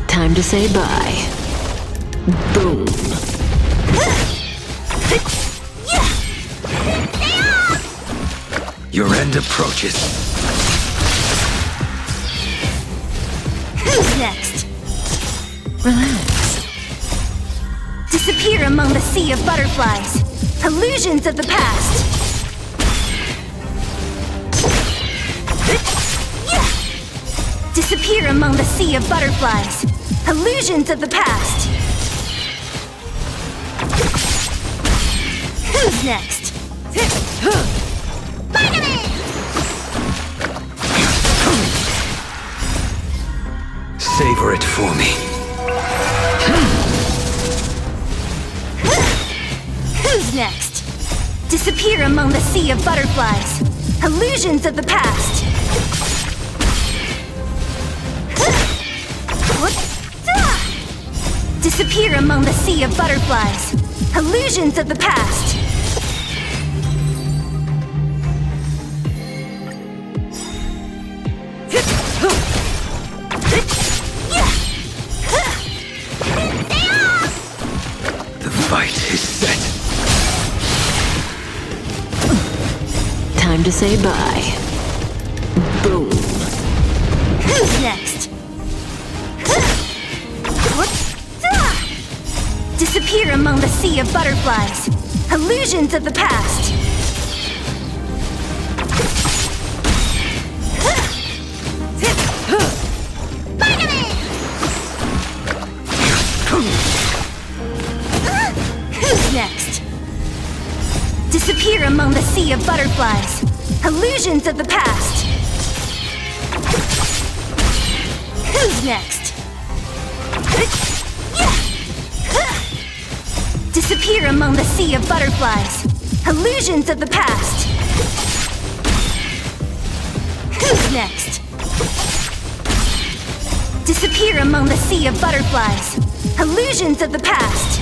Time to say bye. Boom. Your end approaches. Who's next? Relax. Disappear among the sea of butterflies. Illusions of the past. Disappear among the sea of butterflies. Illusions of the past. Who's next? Savor it for me. Who's next? Disappear among the sea of butterflies. Illusions of the past. Disappear among the sea of butterflies. Illusions of the past. The fight is set. Time to say bye. Boom. Who's next? Disappear among the sea of butterflies. Illusions of the past. Who's next? Disappear among the sea of butterflies. Illusions of the past. Who's next? Disappear among the sea of butterflies. Illusions of the past. Who's next? Disappear among the sea of butterflies. Illusions of the past.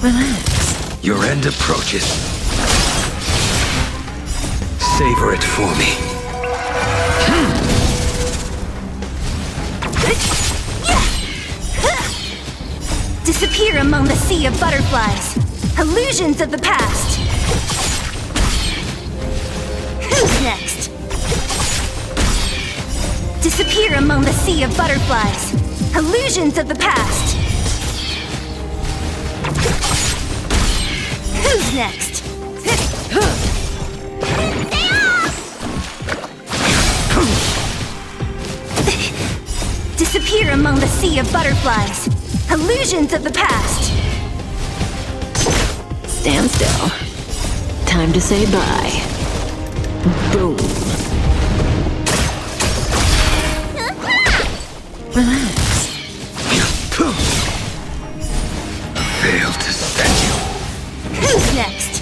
Relax. Your end approaches. Savor it for me. Disappear among the sea of butterflies. Illusions of the past. Who's next? Disappear among the sea of butterflies. Illusions of the past. Who's next? Disappear among the sea of butterflies. Illusions of the past. Stand still. Time to say bye. Boom. Relax. Failed to set you. Who's next?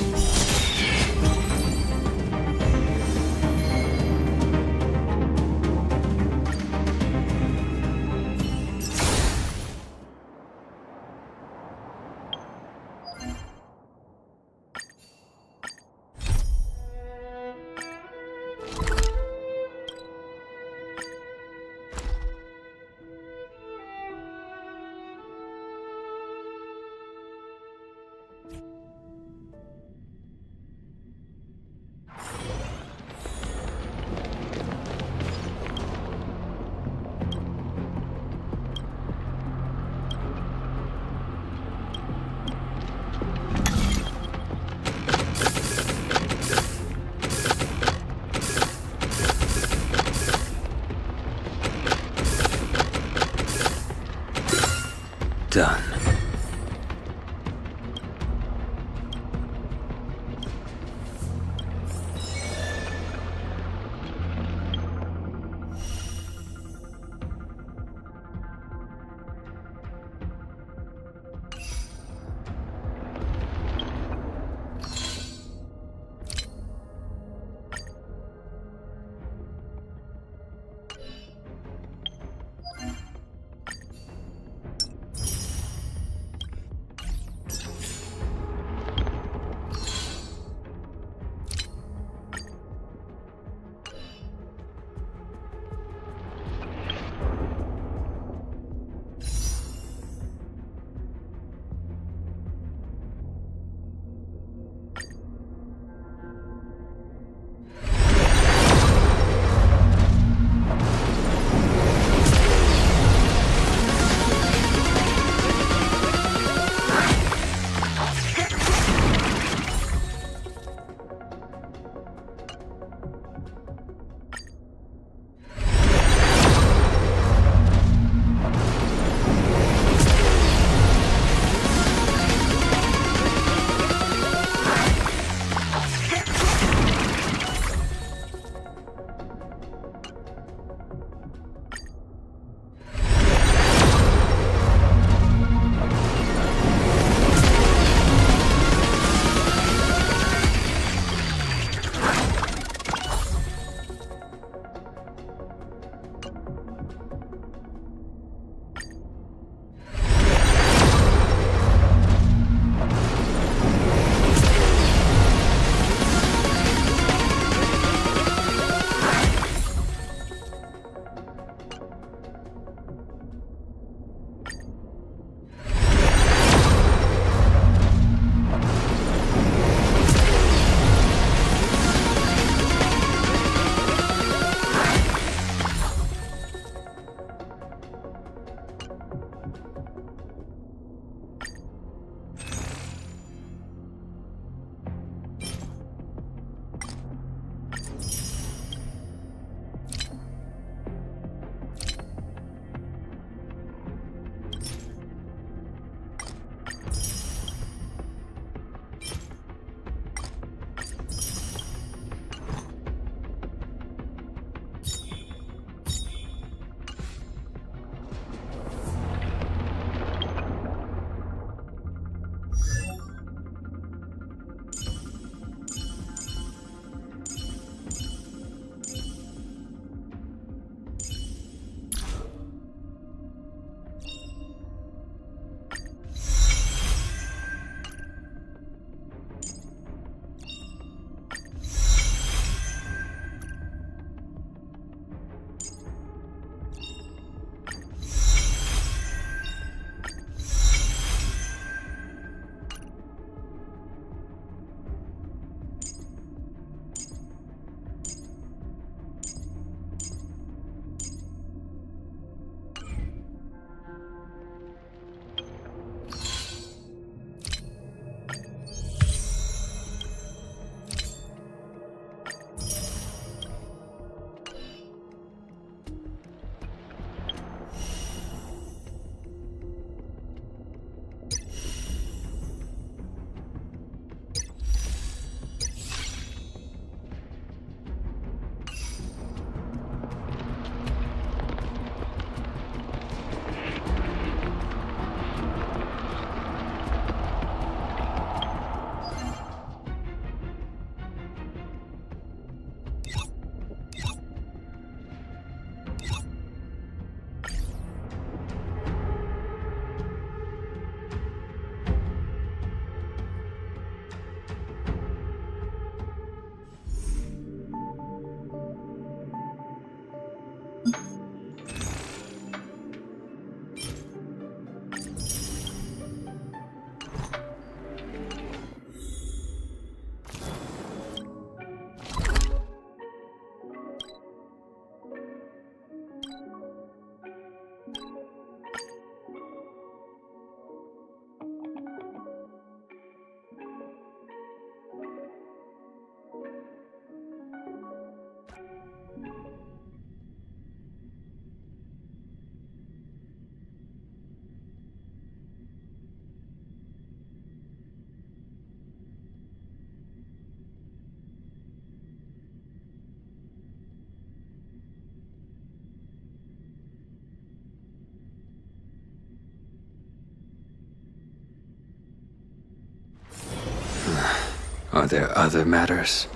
Are there other matters?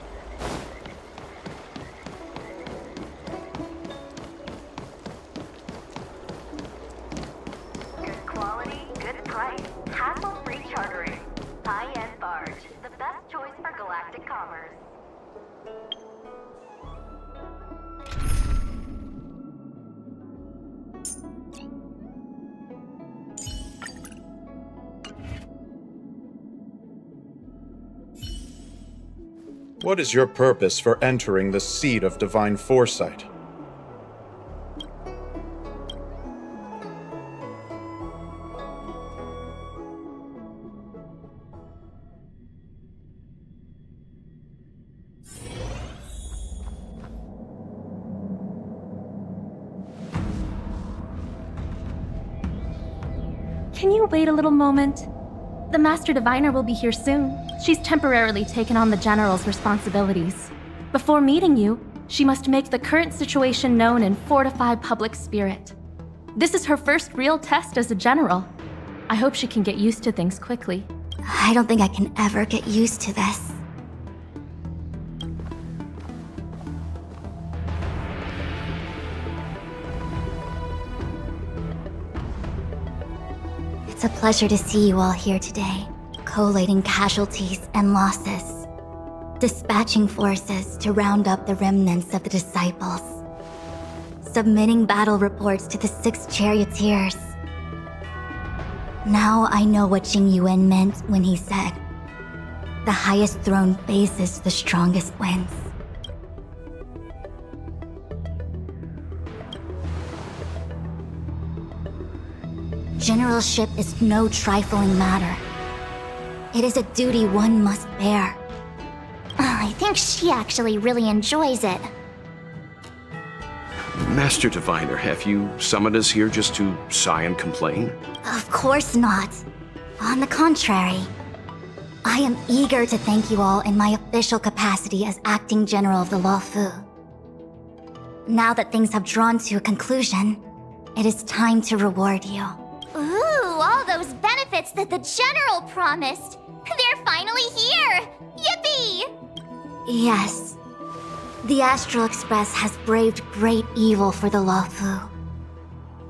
Good quality, good price. Hassle-free chartering. High-end barge. The best choice for galactic commerce. What is your purpose for entering the seat of divine foresight? Can you wait a little moment? The Master Diviner will be here soon. She's temporarily taken on the General's responsibilities. Before meeting you, she must make the current situation known and fortify public spirit. This is her first real test as a General. I hope she can get used to things quickly. I don't think I can ever get used to this. It's a pleasure to see you all here today, collating casualties and losses, dispatching forces to round up the remnants of the disciples, submitting battle reports to the 6 charioteers. Now I know what Jing Yuan meant when he said, "The highest throne faces the strongest wins." Generalship is no trifling matter. It is a duty one must bear. I think she actually really enjoys it. Master Diviner, have you summoned us here just to sigh and complain? Of course not. On the contrary, I am eager to thank you all in my official capacity as acting general of the Luofu. Now that things have drawn to a conclusion, it is time to reward you. Ooh, all those benefits that the General promised! They're finally here! Yippee! Yes. The Astral Express has braved great evil for the Luofu.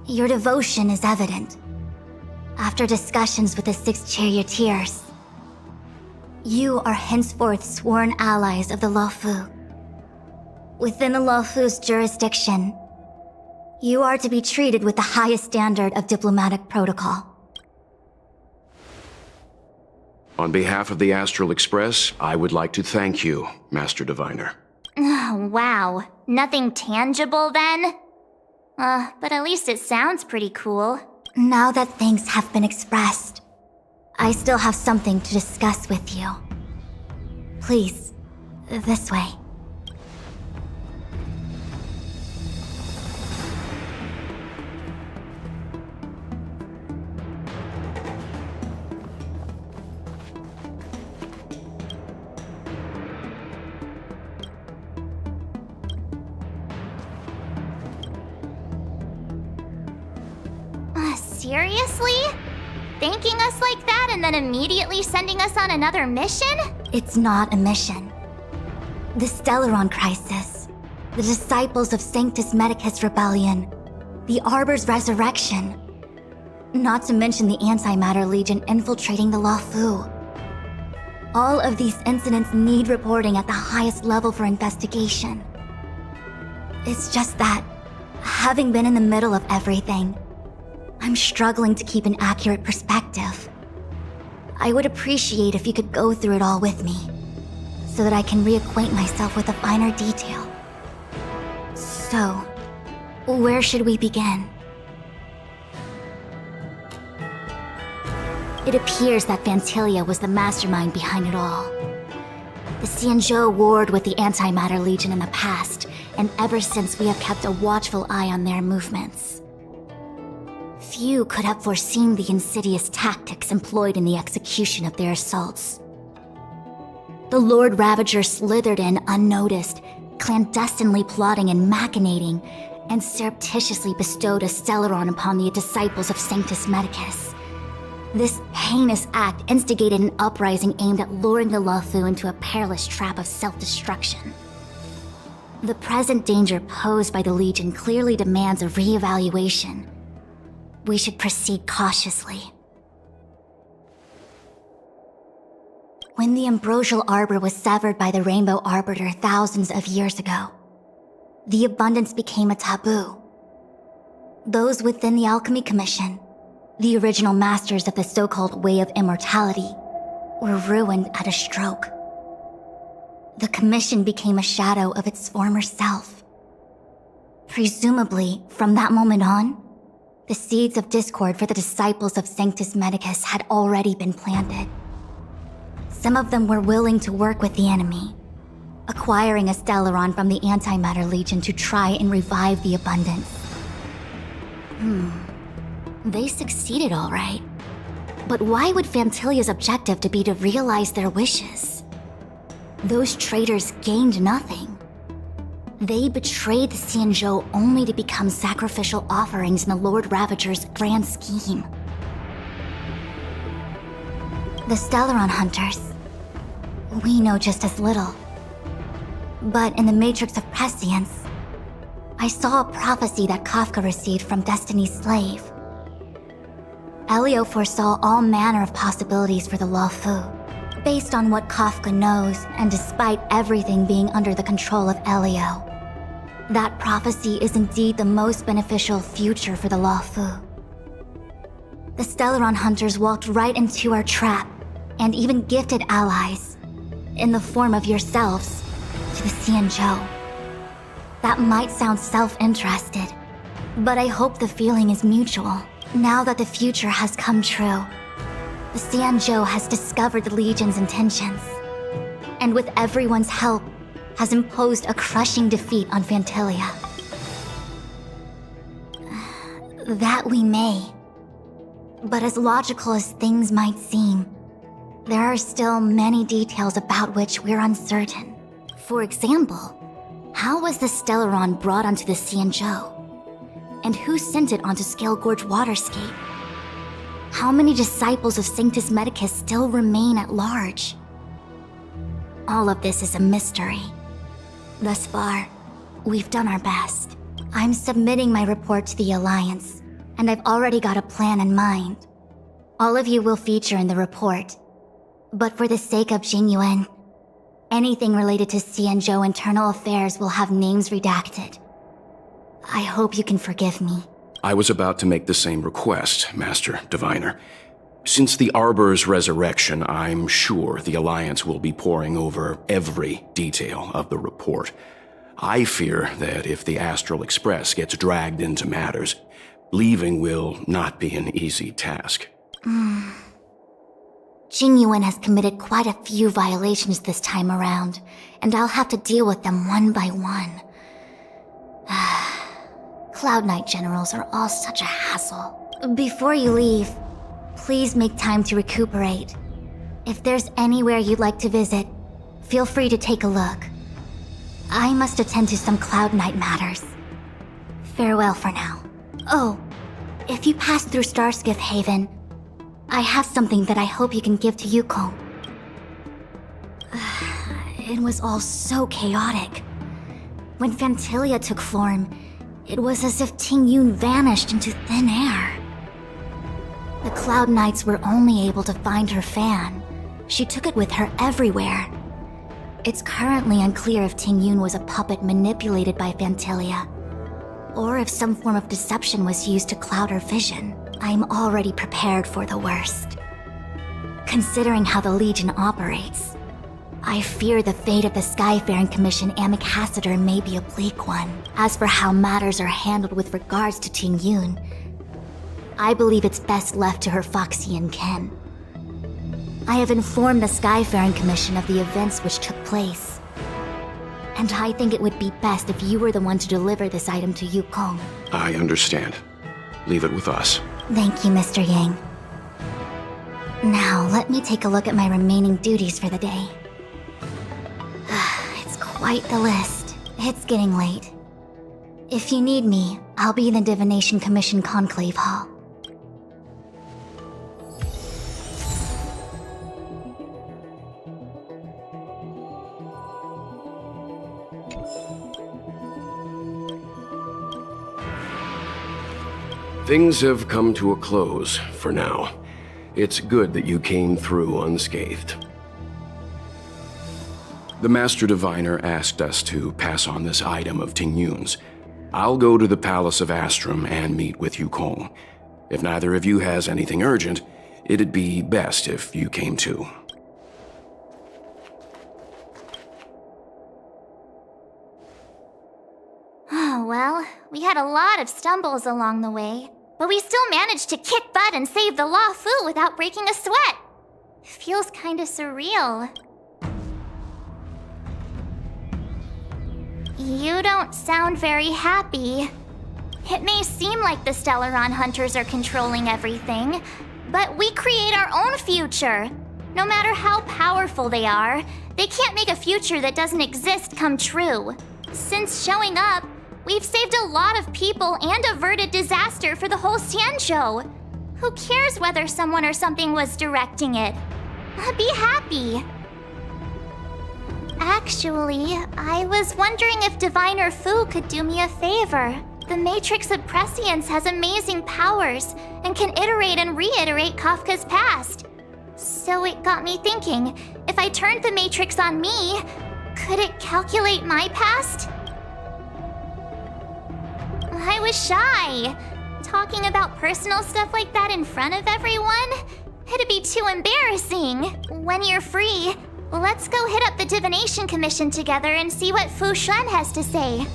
Your devotion is evident. After discussions with the 6 charioteers, you are henceforth sworn allies of the Luofu. Within the Luofu's jurisdiction, you are to be treated with the highest standard of diplomatic protocol. On behalf of the Astral Express, I would like to thank you, Master Diviner. Oh, wow. Nothing tangible then? But at least it sounds pretty cool. Now that things have been expressed, I still have something to discuss with you. Please, this way. Seriously? Thanking us like that and then immediately sending us on another mission? It's not a mission. The Stellaron Crisis, the Disciples of Sanctus Medicus Rebellion, the Arbor's Resurrection, not to mention the Antimatter Legion infiltrating the Luofu. All of these incidents need reporting at the highest level for investigation. It's just that, having been in the middle of everything, I'm struggling to keep an accurate perspective. I would appreciate if you could go through it all with me, so that I can reacquaint myself with the finer detail. So, where should we begin? It appears that Vantilia was the mastermind behind it all. The Xianzhou warred with the Antimatter Legion in the past, and ever since we have kept a watchful eye on their movements. Few could have foreseen the insidious tactics employed in the execution of their assaults. The Lord Ravager slithered in unnoticed, clandestinely plotting and machinating, and surreptitiously bestowed a Stellaron upon the disciples of Sanctus Medicus. This heinous act instigated an uprising aimed at luring the Luofu into a perilous trap of self-destruction. The present danger posed by the Legion clearly demands a re-evaluation. We should proceed cautiously. When the ambrosial arbor was severed by the Rainbow Arbiter thousands of years ago, the abundance became a taboo. Those within the Alchemy Commission, the original masters of the so-called Way of Immortality, were ruined at a stroke. The Commission became a shadow of its former self. Presumably, from that moment on, the seeds of discord for the disciples of Sanctus Medicus had already been planted. Some of them were willing to work with the enemy, acquiring a Stellaron from the Antimatter Legion to try and revive the abundance. They succeeded all right. But why would Fantilia's objective to be to realize their wishes? Those traitors gained nothing. They betrayed the Xianzhou only to become sacrificial offerings in the Lord Ravager's grand scheme. The Stellaron Hunters. We know just as little. But in the Matrix of Prescience, I saw a prophecy that Kafka received from Destiny's slave. Elio foresaw all manner of possibilities for the Luofu. Based on what Kafka knows, and despite everything being under the control of Elio, that prophecy is indeed the most beneficial future for the Luofu. The Stellaron Hunters walked right into our trap, and even gifted allies, in the form of yourselves, to the Xianzhou. That might sound self-interested, but I hope the feeling is mutual. Now that the future has come true, the Xianzhou has discovered the Legion's intentions, and with everyone's help, has imposed a crushing defeat on Fantilia. That we may. But as logical as things might seem, there are still many details about which we're uncertain. For example, how was the Stellaron brought onto the Xianzhou? And who sent it onto Scale Gorge Waterscape? How many disciples of Sanctus Medicus still remain at large? All of this is a mystery. Thus far, we've done our best. I'm submitting my report to the Alliance, and I've already got a plan in mind. All of you will feature in the report. But for the sake of Jingyuan, anything related to Xianzhou internal affairs will have names redacted. I hope you can forgive me. I was about to make the same request, Master Diviner. Since the Arbor's resurrection, I'm sure the Alliance will be poring over every detail of the report. I fear that if the Astral Express gets dragged into matters, leaving will not be an easy task. Jingyuan has committed quite a few violations this time around, and I'll have to deal with them one by one. Cloud Knight generals are all such a hassle. Before you leave, please make time to recuperate. If there's anywhere you'd like to visit, feel free to take a look. I must attend to some Cloud Knight matters. Farewell for now. Oh, if you pass through Starskiff Haven, I have something that I hope you can give to Yukong. It was all so chaotic. When Fantilia took form, it was as if Ting Yun vanished into thin air. The Cloud Knights were only able to find her fan. She took it with her everywhere. It's currently unclear if Ting Yun was a puppet manipulated by Fantilia, or if some form of deception was used to cloud her vision. I'm already prepared for the worst. Considering how the Legion operates, I fear the fate of the Skyfaring Commission Ambassador may be a bleak one. As for how matters are handled with regards to Ting Yun, I believe it's best left to her Foxian kin. I have informed the Skyfaring Commission of the events which took place, and I think it would be best if you were the one to deliver this item to Yukong. I understand. Leave it with us. Thank you, Mr. Yang. Now, let me take a look at my remaining duties for the day. It's quite the list. It's getting late. If you need me, I'll be in the Divination Commission Conclave Hall. Things have come to a close for now. It's good that you came through unscathed. The Master Diviner asked us to pass on this item of Tingyun's. I'll go to the Palace of Astrum and meet with Yukong. If neither of you has anything urgent, it'd be best if you came too. Oh, well, we had a lot of stumbles along the way, but we still managed to kick butt and save the Law Fu without breaking a sweat. Feels kinda surreal. You don't sound very happy. It may seem like the Stellaron hunters are controlling everything, but we create our own future. No matter how powerful they are, they can't make a future that doesn't exist come true. Since showing up, we've saved a lot of people and averted disaster for the whole Xianzhou. Who cares whether someone or something was directing it? Be happy. Actually, I was wondering if Diviner Fu could do me a favor. The Matrix of Prescience has amazing powers and can iterate and reiterate Kafka's past. So it got me thinking, if I turned the Matrix on me, could it calculate my past? I was shy. Talking about personal stuff like that in front of everyone? It'd be too embarrassing. When you're free, let's go hit up the Divination Commission together and see what Fu Xuan has to say.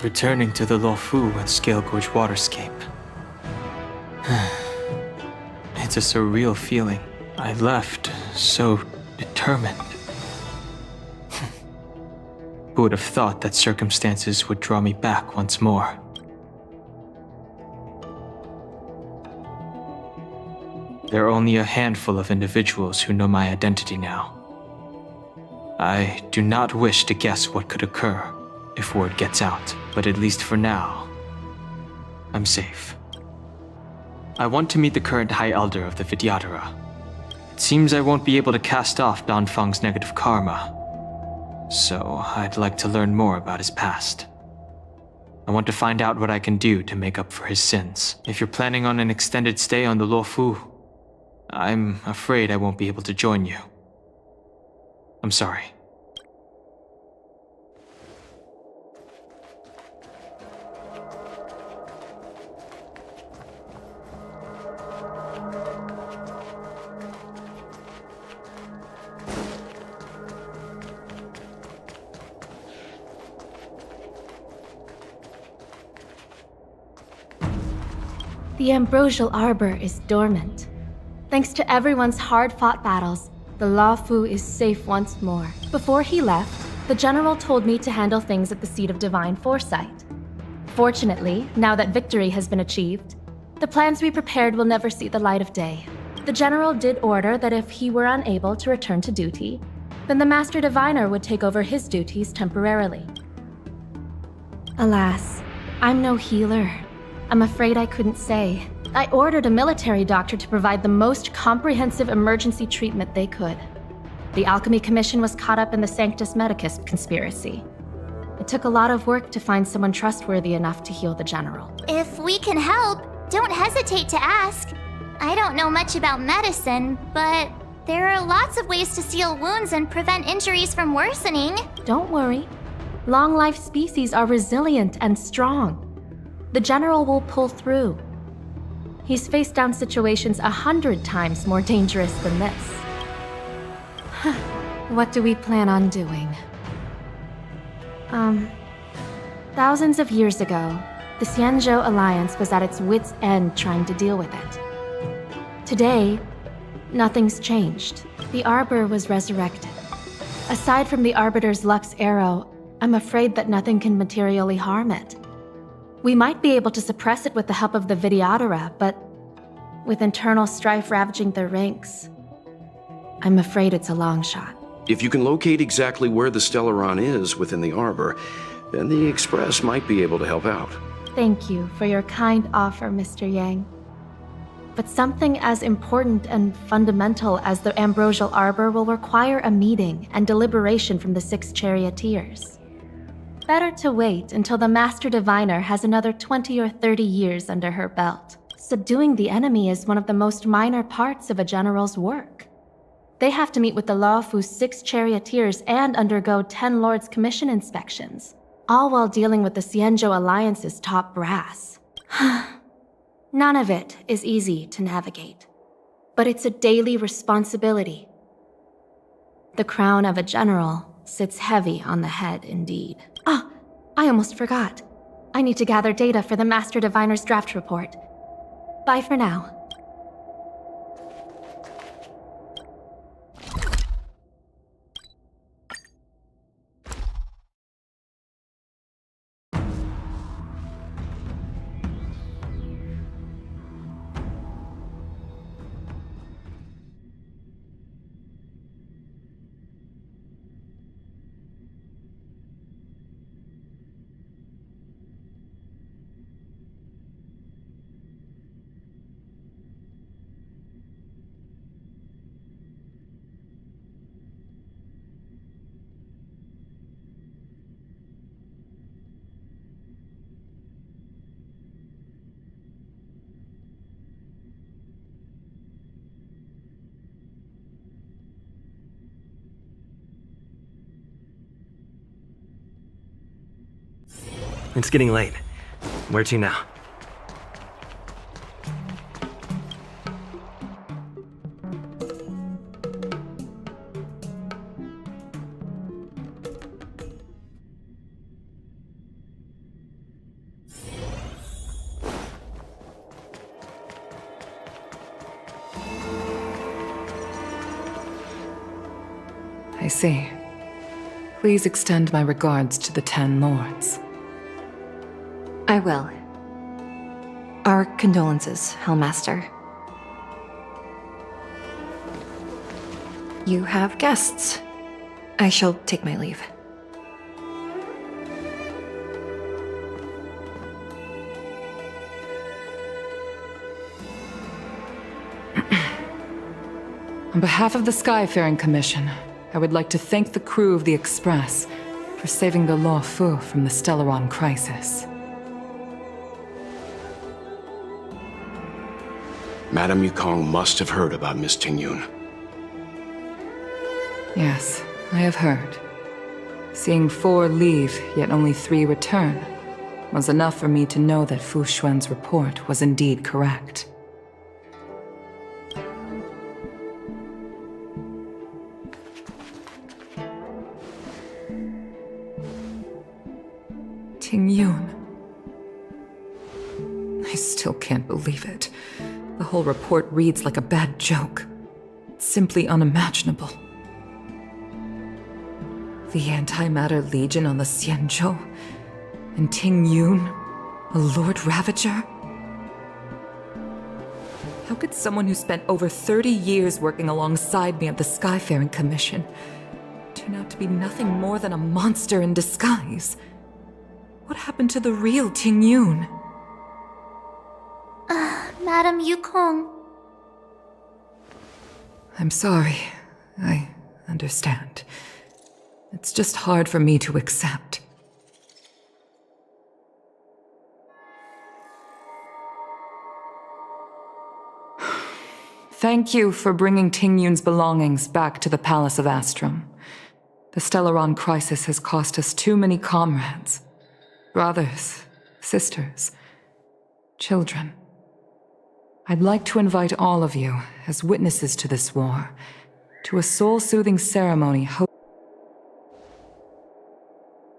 Returning to the Luofu and Scale Gorge waterscape. It's a surreal feeling. I left so determined. Who would have thought that circumstances would draw me back once more? There are only a handful of individuals who know my identity now. I do not wish to guess what could occur if word gets out, but at least for now, I'm safe. I want to meet the current High Elder of the Vidyadhara. It seems I won't be able to cast off Danfeng's negative karma, so I'd like to learn more about his past. I want to find out what I can do to make up for his sins. If you're planning on an extended stay on the Luofu, I'm afraid I won't be able to join you. I'm sorry. The Ambrosial Arbor is dormant. Thanks to everyone's hard-fought battles, the Luofu is safe once more. Before he left, the General told me to handle things at the Seat of Divine Foresight. Fortunately, now that victory has been achieved, the plans we prepared will never see the light of day. The General did order that if he were unable to return to duty, then the Master Diviner would take over his duties temporarily. Alas, I'm no healer. I'm afraid I couldn't say. I ordered a military doctor to provide the most comprehensive emergency treatment they could. The Alchemy Commission was caught up in the Sanctus Medicus conspiracy. It took a lot of work to find someone trustworthy enough to heal the General. If we can help, don't hesitate to ask. I don't know much about medicine, but there are lots of ways to seal wounds and prevent injuries from worsening. Don't worry. Long-life species are resilient and strong. The General will pull through. He's faced down situations 100 times more dangerous than this. What do we plan on doing? Thousands of years ago, the Xianzhou Alliance was at its wit's end trying to deal with it. Today, nothing's changed. The Arbor was resurrected. Aside from the Arbiter's Lux arrow, I'm afraid that nothing can materially harm it. We might be able to suppress it with the help of the Vidyadhara, but with internal strife ravaging their ranks, I'm afraid it's a long shot. If you can locate exactly where the Stellaron is within the Arbor, then the Express might be able to help out. Thank you for your kind offer, Mr. Yang. but something as important and fundamental as the ambrosial arbor will require a meeting and deliberation from the 6 charioteers. Better to wait until the Master Diviner has another 20 or 30 years under her belt. Subduing the enemy is one of the most minor parts of a general's work. They have to meet with the Laofu's 6 charioteers and undergo 10 Lords' Commission inspections, all while dealing with the Xianzhou Alliance's top brass. None of it is easy to navigate, but it's a daily responsibility. The crown of a general sits heavy on the head indeed. Ah, I almost forgot. I need to gather data for the Master Diviner's draft report. Bye for now. It's getting late. Where to now? I see. Please extend my regards to the 10 Lords. I will. Our condolences, Hellmaster. You have guests. I shall take my leave. On behalf of the Skyfaring Commission, I would like to thank the crew of the Express for saving the Laofu from the Stellaron crisis. Madame Yukong must have heard about Miss Tingyun. Yes, I have heard. Seeing 4 leave, yet only 3 return, was enough for me to know that Fu Xuan's report was indeed correct. Tingyun. I still can't believe it. The whole report reads like a bad joke. It's simply unimaginable. The Antimatter Legion on the Xianzhou, and Tingyun, a Lord Ravager? How could someone who spent over 30 years working alongside me at the Skyfaring Commission turn out to be nothing more than a monster in disguise? What happened to the real Tingyun? Madame Yukong. I'm sorry. I understand. It's just hard for me to accept. Thank you for bringing Tingyun's belongings back to the Palace of Astrum. The Stellaron crisis has cost us too many comrades. Brothers, sisters, children. I'd like to invite all of you, as witnesses to this war, to a soul-soothing ceremony.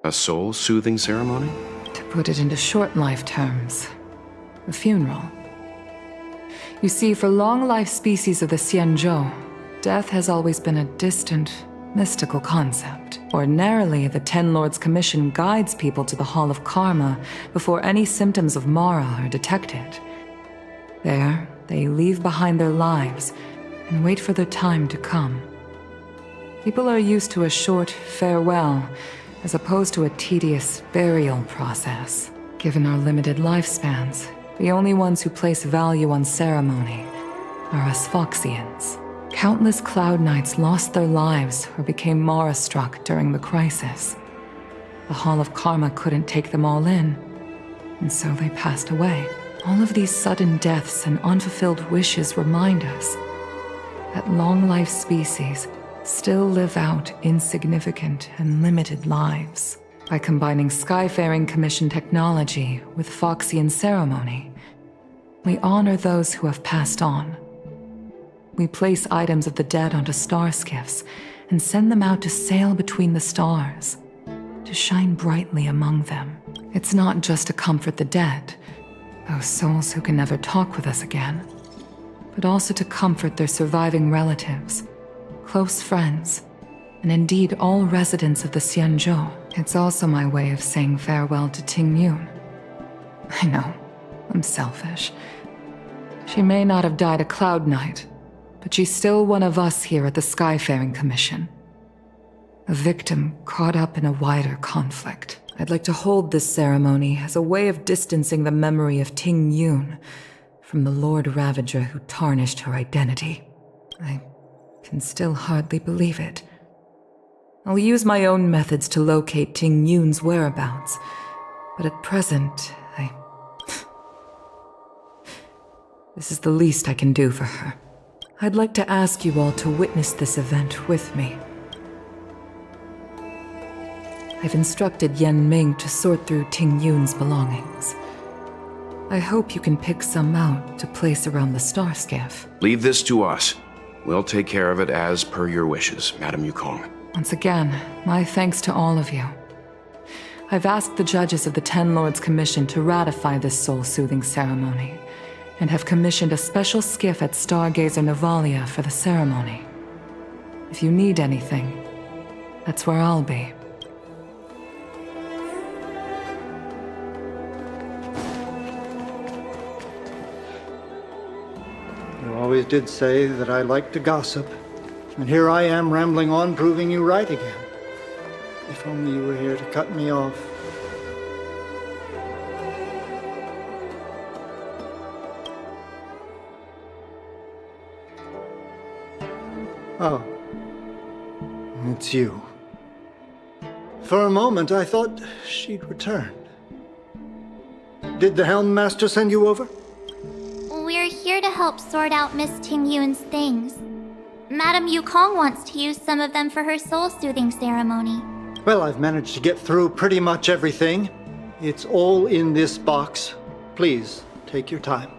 A soul-soothing ceremony? To put it into short life terms, a funeral. You see, for long-life species of the Xianzhou, death has always been a distant, mystical concept. Ordinarily, the 10 Lords' Commission guides people to the Hall of Karma before any symptoms of Mara are detected. There, they leave behind their lives and wait for their time to come. People are used to a short farewell as opposed to a tedious burial process. Given our limited lifespans, The only ones who place value on ceremony are us Foxians. Countless Cloud Knights lost their lives or became Mara-struck during the crisis. The Hall of Karma couldn't take them all in, and so they passed away. All of these sudden deaths and unfulfilled wishes remind us that long-life species still live out insignificant and limited lives. By combining Skyfaring Commission technology with Foxian ceremony, we honor those who have passed on. We place items of the dead onto star skiffs and send them out to sail between the stars, to shine brightly among them. It's not just to comfort the dead, those souls who can never talk with us again, but also to comfort their surviving relatives, close friends, and indeed all residents of the Xianzhou. It's also my way of saying farewell to Ting Yun. I know, I'm selfish. She may not have died a Cloud Knight, but she's still one of us here at the Skyfaring Commission. A victim caught up in a wider conflict. I'd like to hold this ceremony as a way of distancing the memory of Ting Yun from the Lord Ravager who tarnished her identity. I can still hardly believe it. I'll use my own methods to locate Ting Yun's whereabouts, but at present, this is the least I can do for her. I'd like to ask you all to witness this event with me. I've instructed Yan Ming to sort through Ting Yun's belongings. I hope you can pick some out to place around the star skiff. Leave this to us. We'll take care of it as per your wishes, Madame Yukong. Once again, my thanks to all of you. I've asked the judges of the Ten Lords Commission to ratify this soul-soothing ceremony, and have commissioned a special skiff at Stargazer Navalia for the ceremony. If you need anything, that's where I'll be. You always did say that I like to gossip, and here I am rambling on, proving you right again. If only you were here to cut me off. Oh, it's you. For a moment, I thought she'd returned. Did the Helm Master send you over? We're here to help sort out Miss Ting Yun's things. Madame Yukong wants to use some of them for her soul-soothing ceremony. Well, I've managed to get through pretty much everything. It's all in this box. Please, take your time.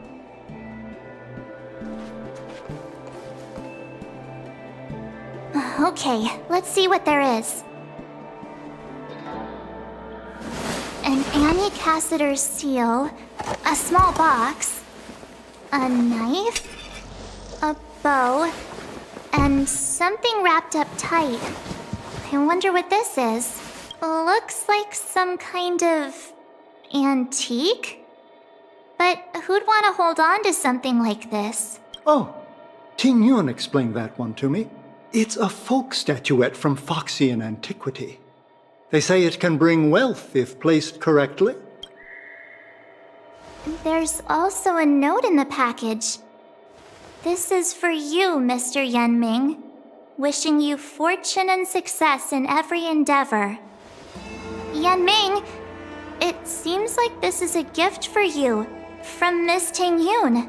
Okay, let's see what there is. An Annie Cassiter's seal, a small box, a knife, a bow, and something wrapped up tight. I wonder what this is. Looks like some kind of antique? But who'd want to hold on to something like this? Oh, Ting Yun explained that one to me. It's a folk statuette from Foxian antiquity. They say it can bring wealth if placed correctly. There's also a note in the package. This is for you, Mr. Yan Ming. Wishing you fortune and success in every endeavor. Yan Ming, it seems like this is a gift for you from Miss Ting Yun.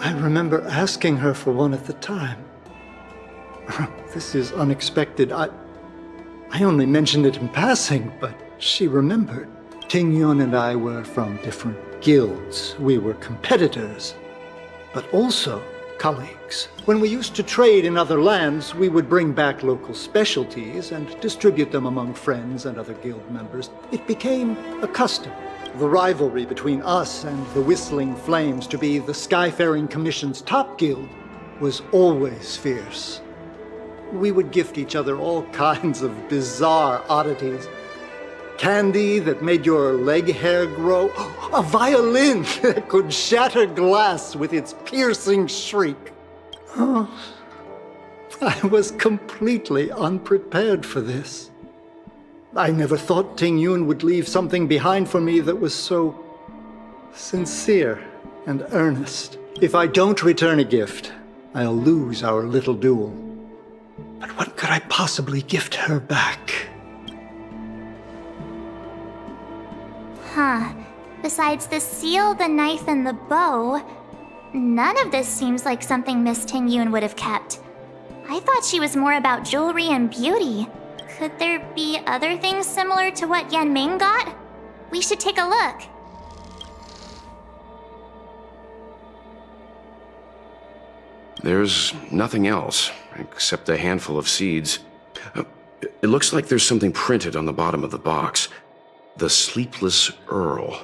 I remember asking her for one at the time. This is unexpected. I only mentioned it in passing, but she remembered. Ting Yun and I were from different guilds. We were competitors, but also colleagues. When we used to trade in other lands, we would bring back local specialties and distribute them among friends and other guild members. It became a custom. The rivalry between us and the Whistling Flames to be the Skyfaring Commission's top guild was always fierce. We would gift each other all kinds of bizarre oddities. Candy that made your leg hair grow. A violin that could shatter glass with its piercing shriek. Oh, I was completely unprepared for this. I never thought Ting Yun would leave something behind for me that was so sincere and earnest. If I don't return a gift, I'll lose our little duel. But what could I possibly gift her back? Huh. Besides the seal, the knife, and the bow, none of this seems like something Miss Ting Yun would have kept. I thought she was more about jewelry and beauty. Could there be other things similar to what Yan Ming got? We should take a look. There's nothing else, except a handful of seeds. It looks like there's something printed on the bottom of the box. The Sleepless Earl.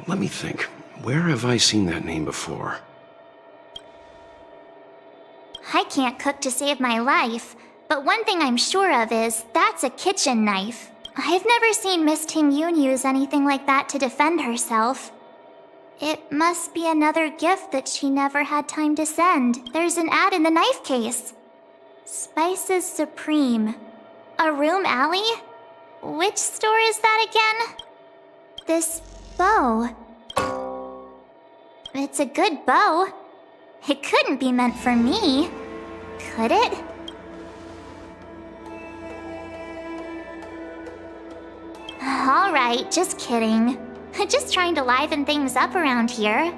Let me think. Where have I seen that name before? I can't cook to save my life, but one thing I'm sure of is that's a kitchen knife. I've never seen Miss Ting Yun use anything like that to defend herself. It must be another gift that she never had time to send. There's an ad in the knife case. Spices Supreme. A room alley? Which store is that again? This bow. It's a good bow. It couldn't be meant for me, could it? Alright, just kidding. Just trying to liven things up around here.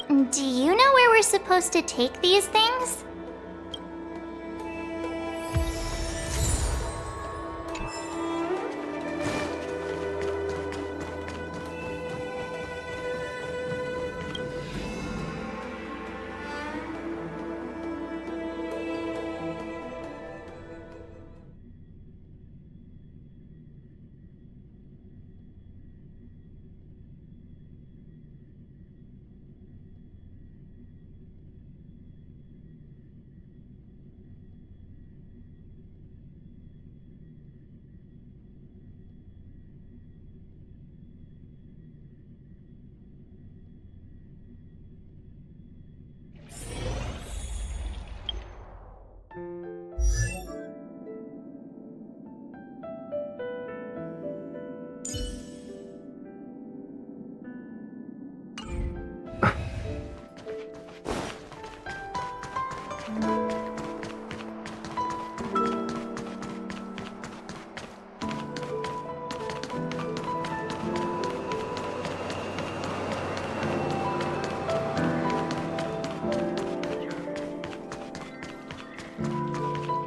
Do you know where we're supposed to take these things?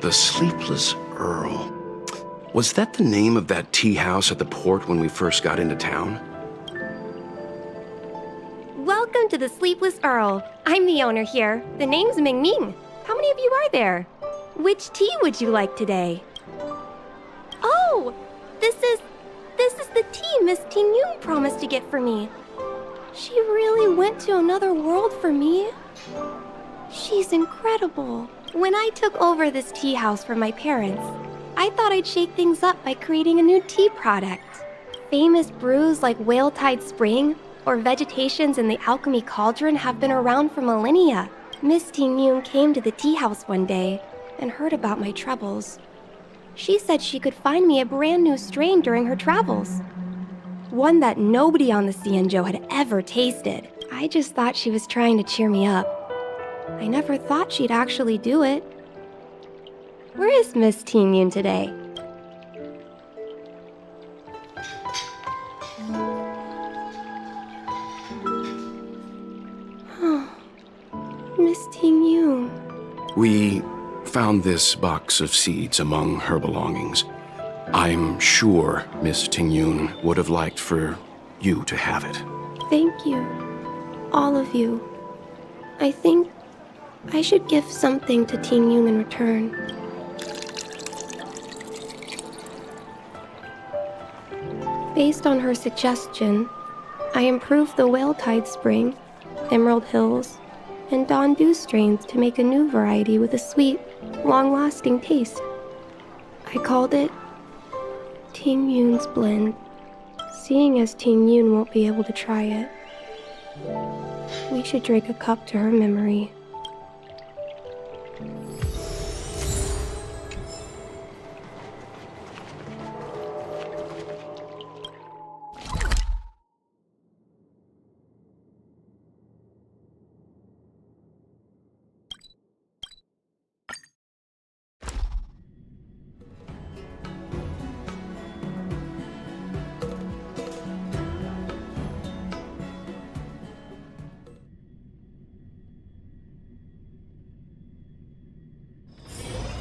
The Sleepless Earl. Was that the name of that tea house at the port when we first got into town? Welcome to the Sleepless Earl. I'm the owner here. The name's Ming Ming. How many of you are there? Which tea would you like today? Oh, this is the tea Miss Ting Yun promised to get for me. She really went to another world for me. She's incredible. When I took over this tea house from my parents, I thought I'd shake things up by creating a new tea product. Famous brews like Whale Tide Spring or Vegetations in the Alchemy Cauldron have been around for millennia. Miss Ting Yun came to the tea house one day and heard about my troubles. She said she could find me a brand new strain during her travels. One that nobody on the Xianzhou had ever tasted. I just thought she was trying to cheer me up. I never thought she'd actually do it. Where is Miss Ting Yun today? Miss Ting Yun. We found this box of seeds among her belongings. I'm sure Miss Ting Yun would have liked for you to have it. Thank you. All of you. I think I should give something to Ting Yun in return. Based on her suggestion, I improved the Whale Tide Spring, Emerald Hills, and Dawn Dew strains to make a new variety with a sweet, long-lasting taste. I called it Ting Yun's Blend, seeing as Ting Yun won't be able to try it. We should drink a cup to her memory.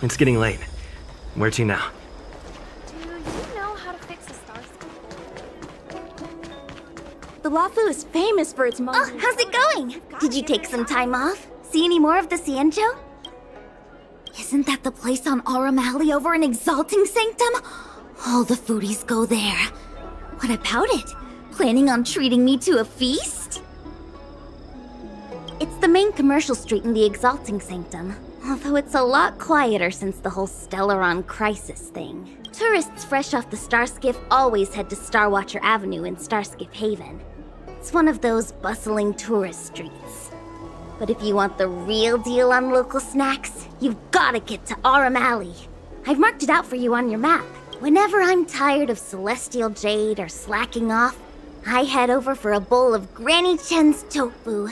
It's getting late. Where to now? Do you know how to fix a star The Lafu is famous for its Oh, how's it going? Did you take some time off? See any more of the Xianzhou? Isn't that the place on Aurum Alley over in Exalting Sanctum? All the foodies go there. What about it? Planning on treating me to a feast? It's the main commercial street in the Exalting Sanctum, although it's a lot quieter since the whole Stellaron crisis thing. Tourists fresh off the Starskiff always head to Starwatcher Avenue in Starskiff Haven. It's one of those bustling tourist streets. But if you want the real deal on local snacks, you've gotta get to Aurum Alley. I've marked it out for you on your map. Whenever I'm tired of Celestial Jade or slacking off, I head over for a bowl of Granny Chen's tofu.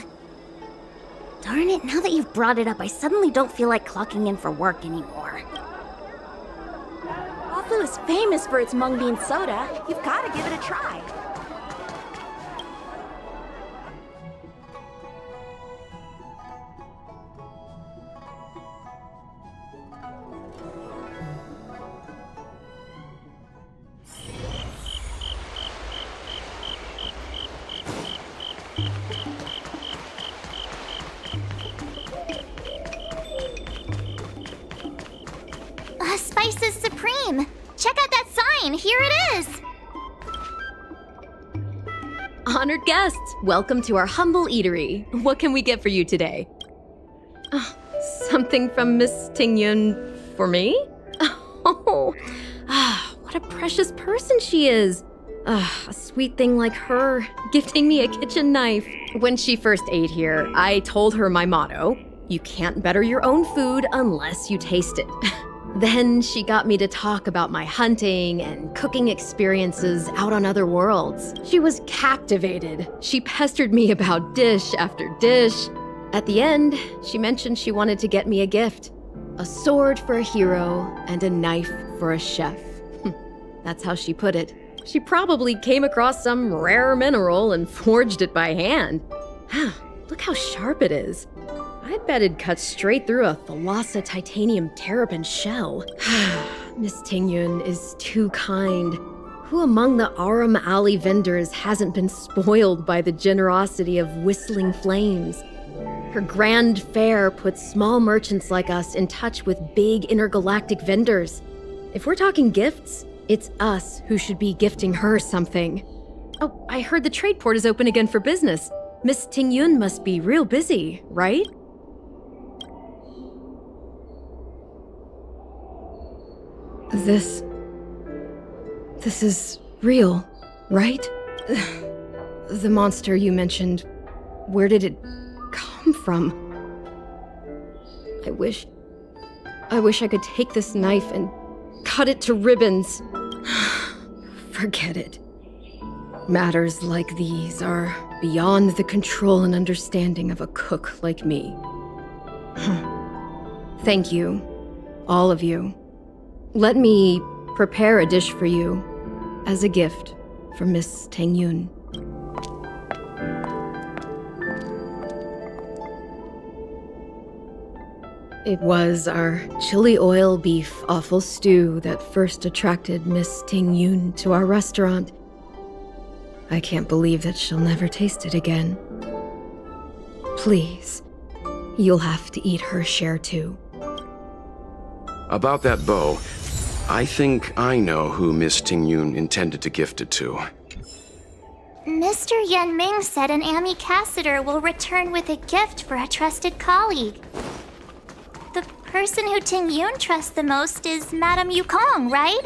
Darn it, now that you've brought it up, I suddenly don't feel like clocking in for work anymore. Lafu is famous for its mung bean soda. You've gotta give it a try. Spices Supreme! Check out that sign! Here it is! Honored guests, welcome to our humble eatery. What can we get for you today? Something from Miss Tingyun for me? Oh, what a precious person she is. A sweet thing like her, gifting me a kitchen knife. When she first ate here, I told her my motto, you can't better your own food unless you taste it. Then she got me to talk about my hunting and cooking experiences out on other worlds. She was captivated. She pestered me about dish after dish. At the end, she mentioned she wanted to get me a gift. A sword for a hero and a knife for a chef. That's how she put it. She probably came across some rare mineral and forged it by hand. Look how sharp it is. I bet it'd cut straight through a Thalassa titanium terrapin shell. Miss Tingyun is too kind. Who among the Aurum Alley vendors hasn't been spoiled by the generosity of whistling flames? Her grand fare puts small merchants like us in touch with big intergalactic vendors. If we're talking gifts, it's us who should be gifting her something. Oh, I heard the trade port is open again for business. Miss Tingyun must be real busy, right? This is real, right? The monster you mentioned, where did it come from? I wish I could take this knife and cut it to ribbons. Forget it. Matters like these are beyond the control and understanding of a cook like me. Thank you, all of you. Let me prepare a dish for you as a gift from Miss Tingyun. It was our chili oil beef offal stew that first attracted Miss Tingyun to our restaurant. I can't believe that she'll never taste it again. Please, you'll have to eat her share too. About that bow, I think I know who Miss Tingyun intended to gift it to. Mr. Yan Ming said an ambassador will return with a gift for a trusted colleague. The person who Tingyun trusts the most is Madame Yukong, right?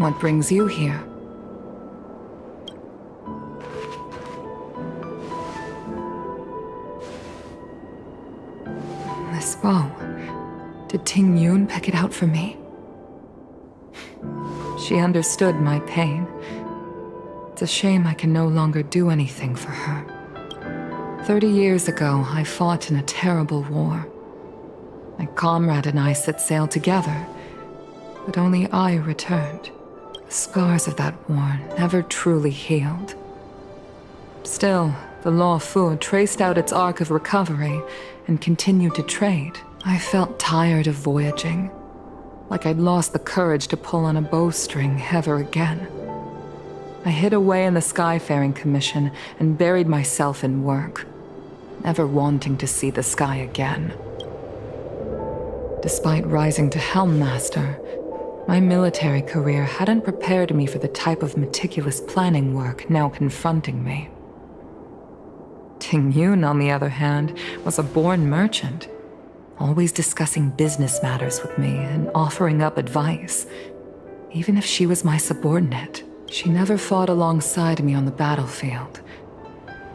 What brings you here? This bow. Did Ting Yun pick it out for me? She understood my pain. It's a shame I can no longer do anything for her. 30 years ago, I fought in a terrible war. My comrade and I set sail together, but only I returned. The scars of that war never truly healed. Still, the Law Fu traced out its arc of recovery and continued to trade. I felt tired of voyaging, like I'd lost the courage to pull on a bowstring ever again. I hid away in the Skyfaring Commission and buried myself in work, never wanting to see the sky again. Despite rising to Helm Master, my military career hadn't prepared me for the type of meticulous planning work now confronting me. Ting Yun, on the other hand, was a born merchant, always discussing business matters with me and offering up advice, even if she was my subordinate. She never fought alongside me on the battlefield,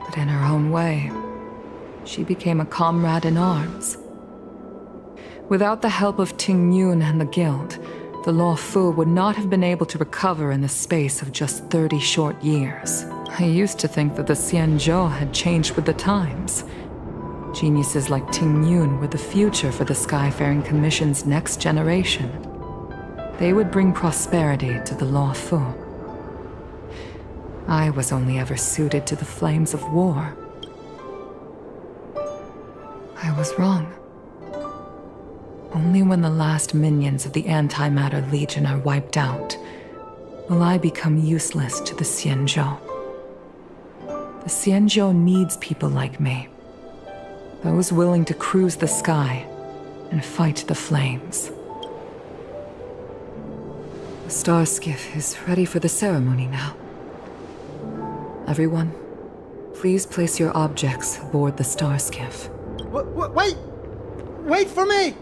but in her own way, she became a comrade in arms. Without the help of Ting Yun and the Guild, the Law Fu would not have been able to recover in the space of just 30 short years. I used to think that the Xianzhou had changed with the times. Geniuses like Ting Yun were the future for the Skyfaring Commission's next generation. They would bring prosperity to the Law Fu. I was only ever suited to the flames of war. I was wrong. Only when the last minions of the Antimatter Legion are wiped out will I become useless to the Xianzhou. The Xianzhou needs people like me, those willing to cruise the sky and fight the flames. The star skiff is ready for the ceremony now. Everyone, please place your objects aboard the star skiff. Wait! Wait for me!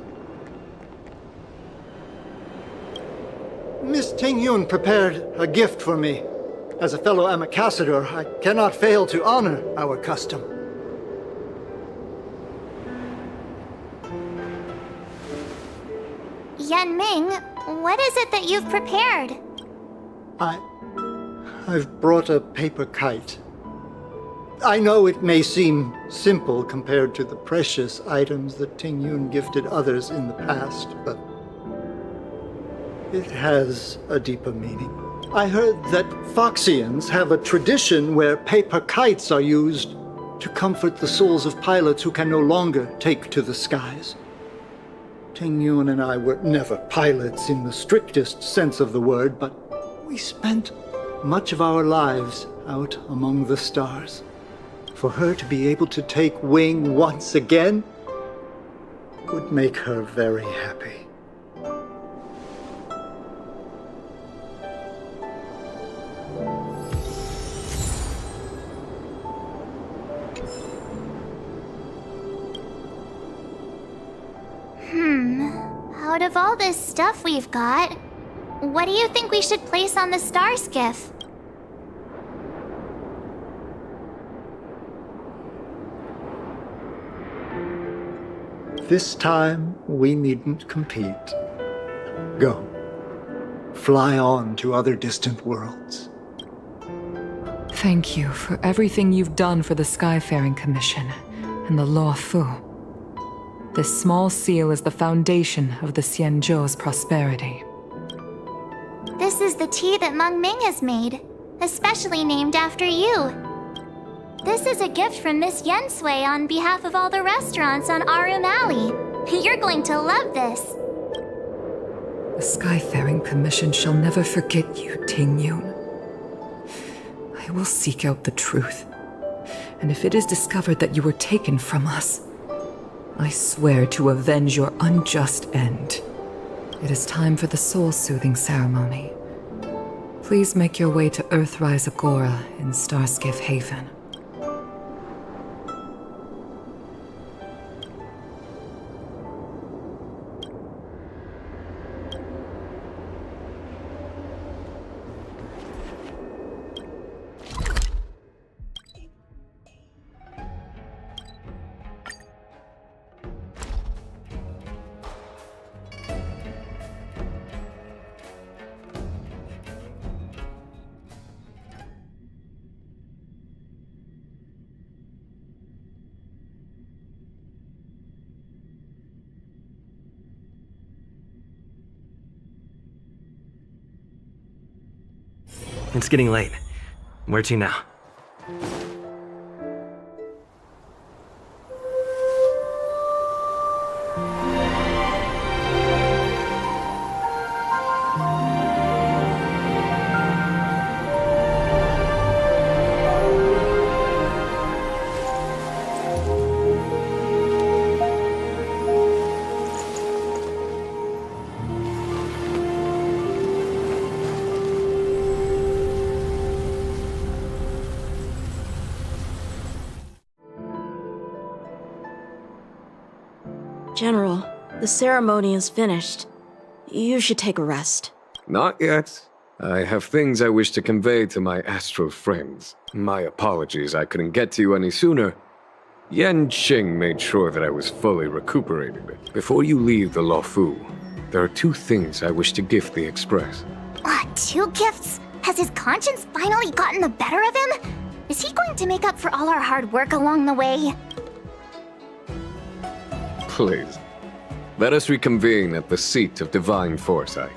Miss Ting Yun prepared a gift for me. As a fellow ambassador, I cannot fail to honor our custom. Yan Ming, what is it that you've prepared? I've brought a paper kite. I know it may seem simple compared to the precious items that Ting Yun gifted others in the past, but it has a deeper meaning. I heard that Foxians have a tradition where paper kites are used to comfort the souls of pilots who can no longer take to the skies. Ting Yun and I were never pilots in the strictest sense of the word, but we spent much of our lives out among the stars. For her to be able to take wing once again would make her very happy. Out of all this stuff we've got, what do you think we should place on the star skiff? This time, we needn't compete. Go. Fly on to other distant worlds. Thank you for everything you've done for the Skyfaring Commission and the Law Fu. This small seal is the foundation of the Xianzhou's prosperity. This is the tea that Meng Ming has made, especially named after you. This is a gift from Miss Yensui on behalf of all the restaurants on Arum Alley. You're going to love this. The Skyfaring Commission shall never forget you, Ting Yun. I will seek out the truth, and if it is discovered that you were taken from us, I swear to avenge your unjust end. It is time for the soul-soothing ceremony. Please make your way to Earthrise Agora in Starskiff Haven. It's getting late. Where to now? General, the ceremony is finished. You should take a rest. Not yet. I have things I wish to convey to my astral friends. My apologies I couldn't get to you any sooner. Yan Qing made sure that I was fully recuperated. Before you leave the Luofu, there are 2 things I wish to gift the Express. 2 gifts? Has his conscience finally gotten the better of him? Is he going to make up for all our hard work along the way? Please, let us reconvene at the seat of divine foresight.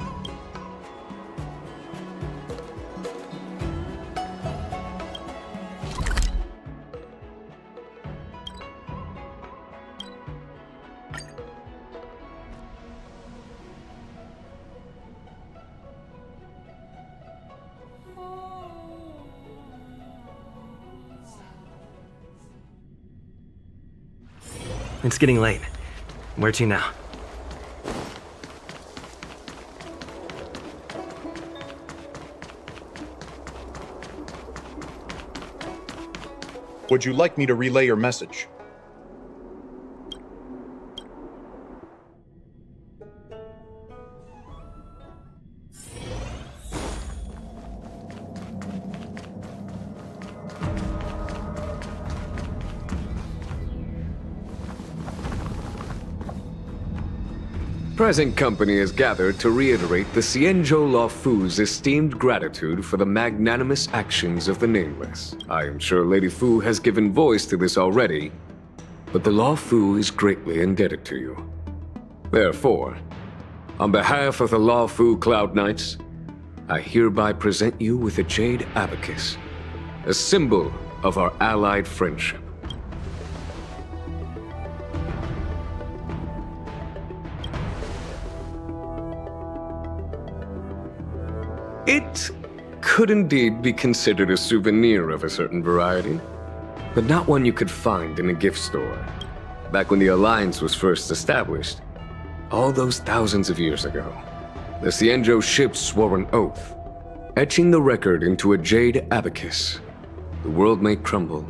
It's getting late. Where to now? Would you like me to relay your message? Present company is gathered to reiterate the Xianzhou Luofu's esteemed gratitude for the magnanimous actions of the Nameless. I am sure Lady Fu has given voice to this already, but the Luofu is greatly indebted to you. Therefore, on behalf of the Luofu Cloud Knights, I hereby present you with a Jade Abacus, a symbol of our allied friendship. It could indeed be considered a souvenir of a certain variety, but not one you could find in a gift store. Back when the Alliance was first established, all those thousands of years ago, the Xianzhou ships swore an oath, etching the record into a jade abacus. The world may crumble,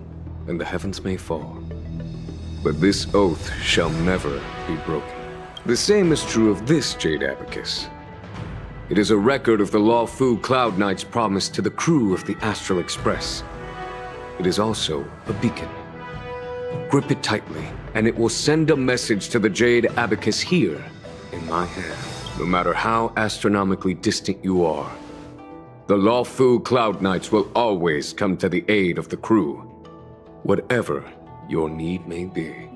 and the heavens may fall, but this oath shall never be broken. The same is true of this jade abacus. It is a record of the Luofu Cloud Knight's promise to the crew of the Astral Express. It is also a beacon. Grip it tightly, and it will send a message to the Jade Abacus here, in my hand. No matter how astronomically distant you are, the Luofu Cloud Knights will always come to the aid of the crew, whatever your need may be.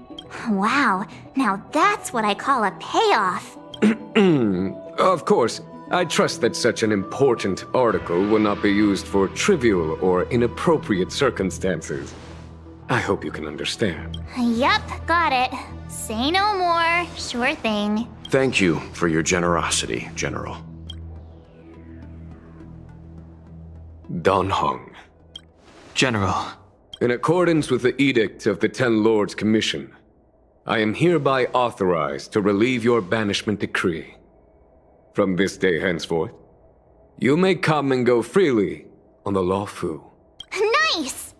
Wow, now that's what I call a payoff. Of course, I trust that such an important article will not be used for trivial or inappropriate circumstances. I hope you can understand. Yep, got it. Say no more. Sure thing. Thank you for your generosity, General. Don Hong. General. In accordance with the Edict of the Ten Lords Commission, I am hereby authorized to relieve your banishment decree. From this day henceforth, you may come and go freely on the Luofu. Nice!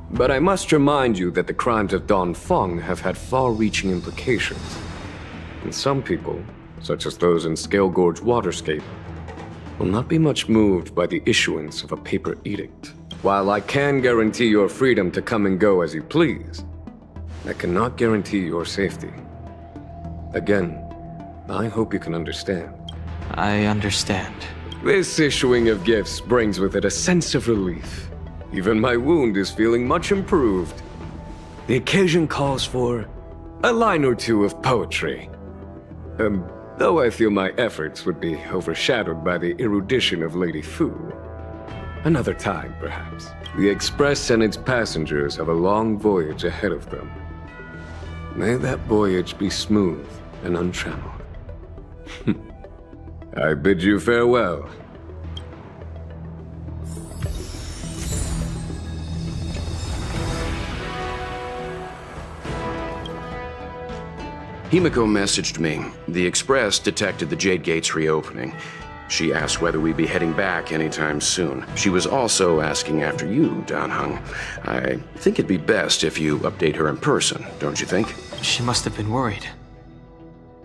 But I must remind you that the crimes of Don Feng have had far-reaching implications. And some people, such as those in Scale Gorge Waterscape, will not be much moved by the issuance of a paper edict. While I can guarantee your freedom to come and go as you please, I cannot guarantee your safety. Again, I hope you can understand. I understand. This issuing of gifts brings with it a sense of relief. Even my wound is feeling much improved. The occasion calls for a line or two of poetry. Though I feel my efforts would be overshadowed by the erudition of Lady Fu. Another time, perhaps. The Express and its passengers have a long voyage ahead of them. May that voyage be smooth and untrammeled. I bid you farewell. Himiko messaged me. The Express detected the Jade Gate's reopening. She asked whether we'd be heading back anytime soon. She was also asking after you, Dan-hung. I think it'd be best if you update her in person, don't you think? She must have been worried.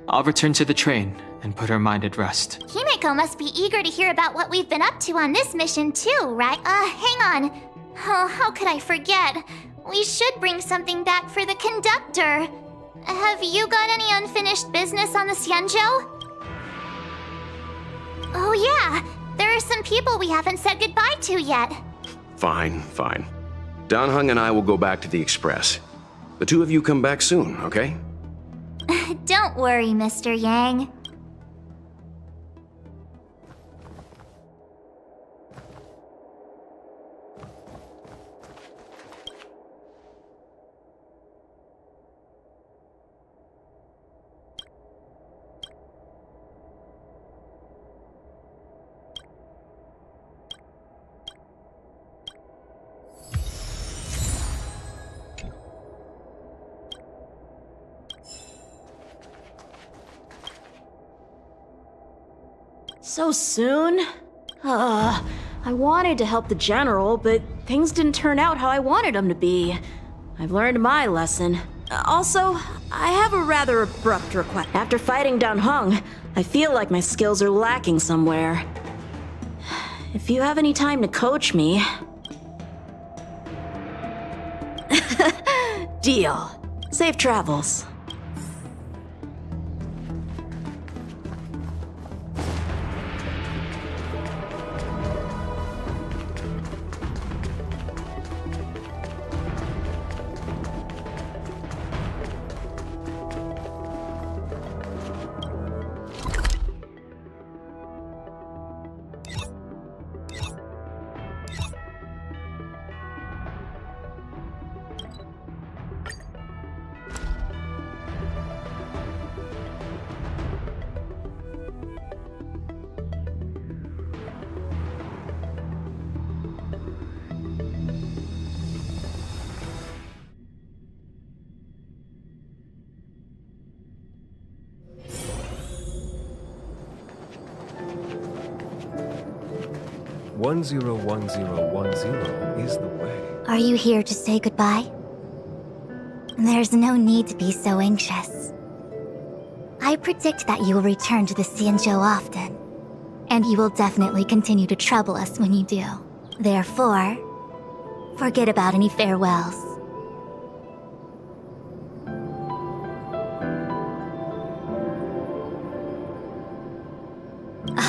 I'll return to the train and put her mind at rest. Himiko must be eager to hear about what we've been up to on this mission too, right? Hang on. Oh, how could I forget? We should bring something back for the conductor. Have you got any unfinished business on the Xianzhou? Oh yeah, there are some people we haven't said goodbye to yet. Fine. Dan-hung and I will go back to the Express. The two of you come back soon, okay? Don't worry, Mr. Yang. So soon? I wanted to help the General, but things didn't turn out how I wanted them to be. I've learned my lesson. Also, I have a rather abrupt request. After fighting Dan-hung, I feel like my skills are lacking somewhere. If you have any time to coach me... Deal. Safe travels. "101010 is the way." Are you here to say goodbye? There's no need to be so anxious. I predict that you will return to the Xianzhou often, and you will definitely continue to trouble us when you do. Therefore, forget about any farewells.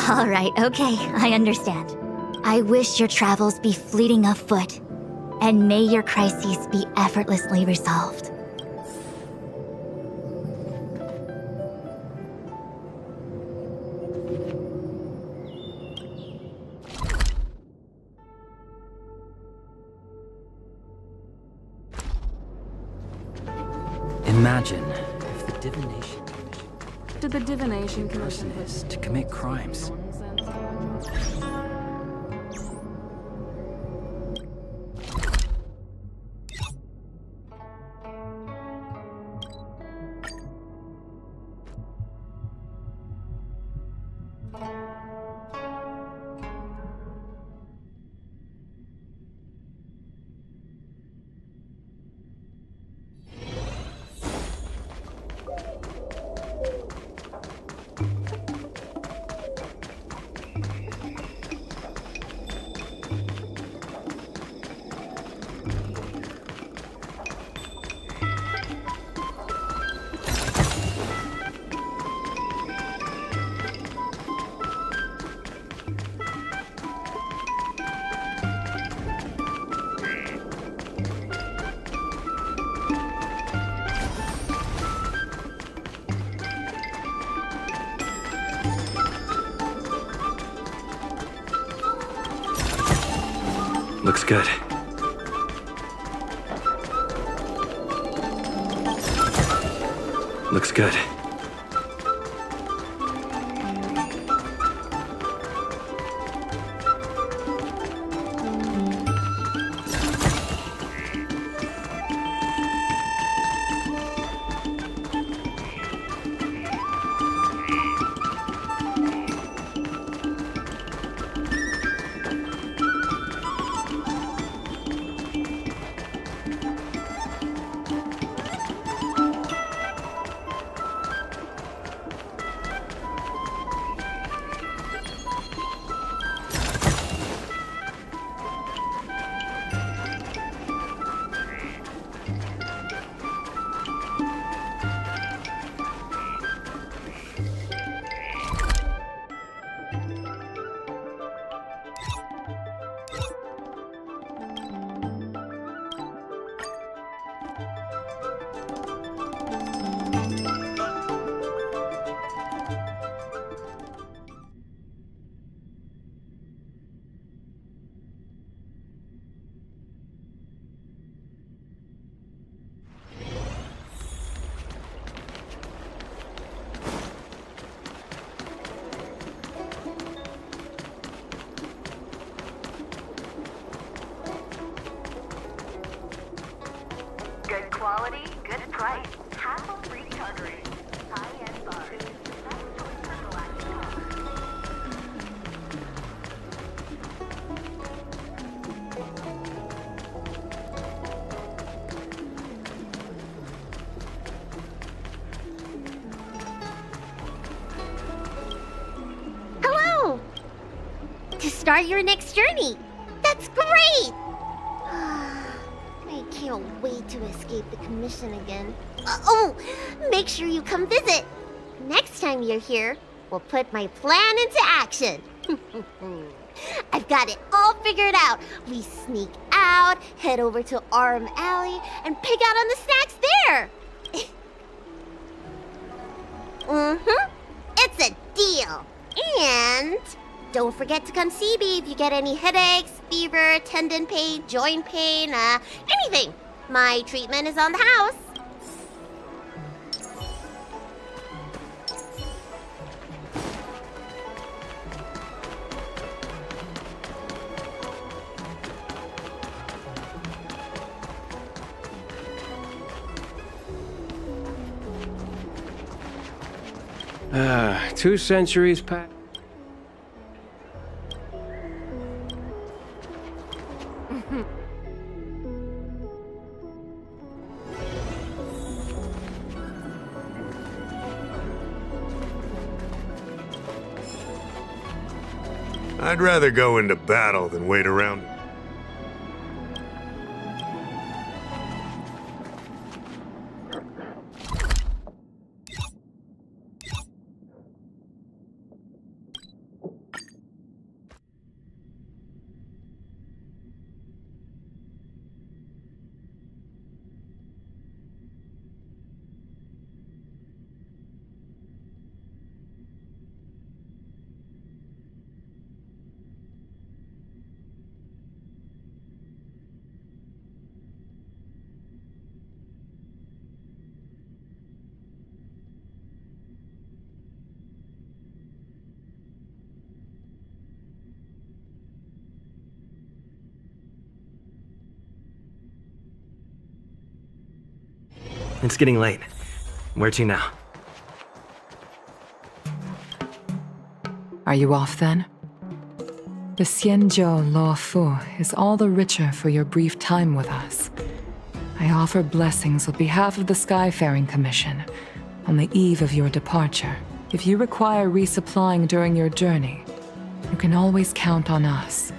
Alright, okay, I understand. I wish your travels be fleeting of foot, and may your crises be effortlessly resolved. Imagine if the divination... Did the divination commission is to commit crimes. Looks good. Looks good. Good quality, good price. Hassle-free chartering. High-end bars. Best choice for galactic commerce. Hello! To start your next journey. That's great! I can't wait to escape the commission again. Make sure you come visit. Next time you're here, we'll put my plan into action. I've got it all figured out. We sneak out, head over to Arm Alley, and pick out on the snacks there. It's a deal. And don't forget to come see me if you get any headaches, fever, tendon pain, joint pain, anything. My treatment is on the house. Ah, 2 centuries past. I'd rather go into battle than wait around. It's getting late. Where to now? Are you off then? The Xianzhou Law Fu is all the richer for your brief time with us. I offer blessings on behalf of the Skyfaring Commission on the eve of your departure. If you require resupplying during your journey, you can always count on us.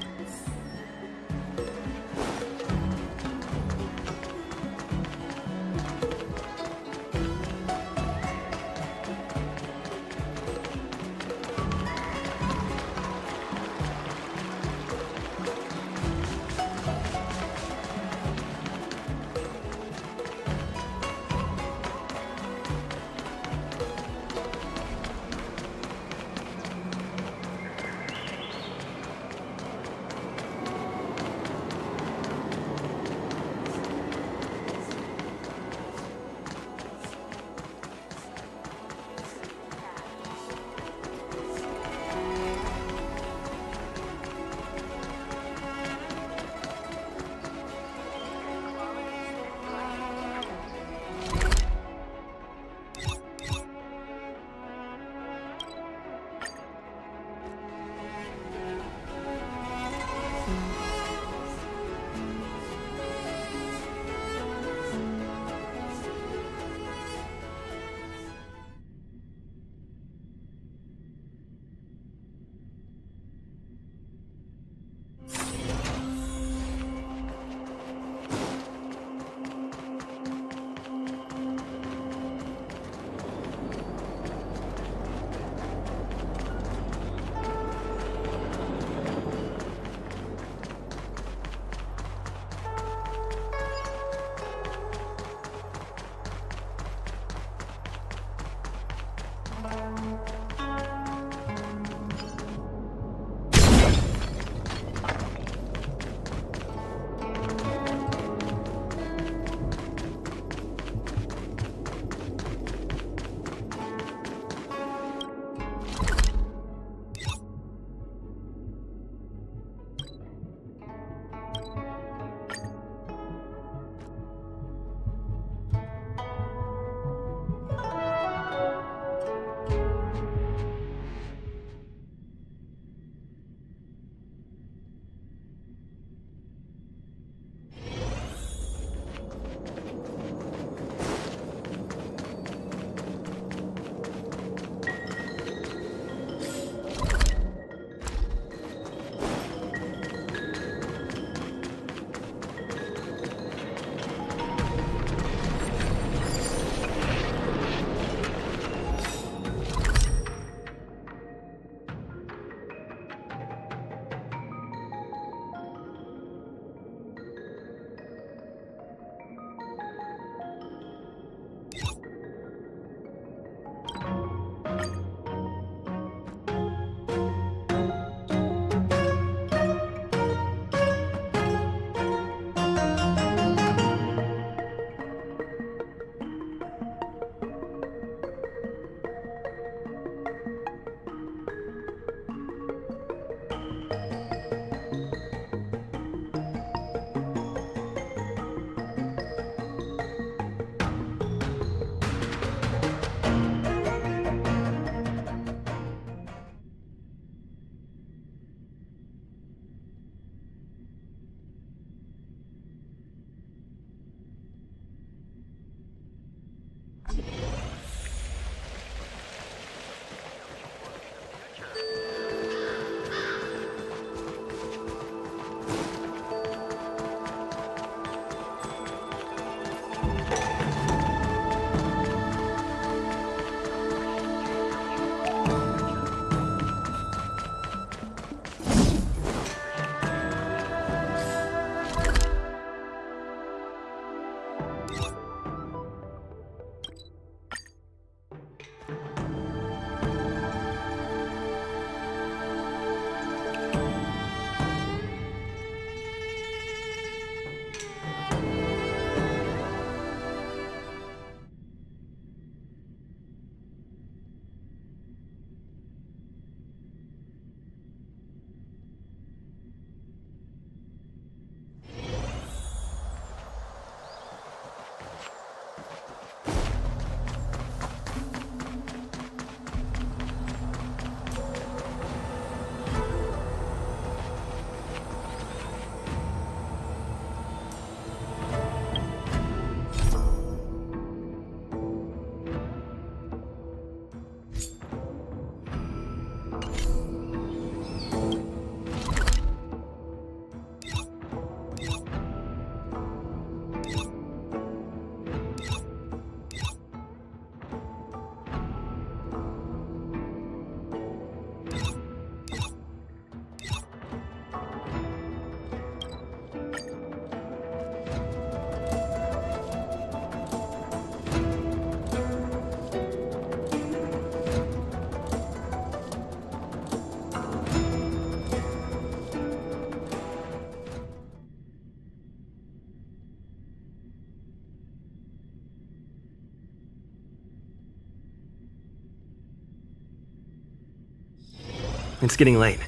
It's getting late.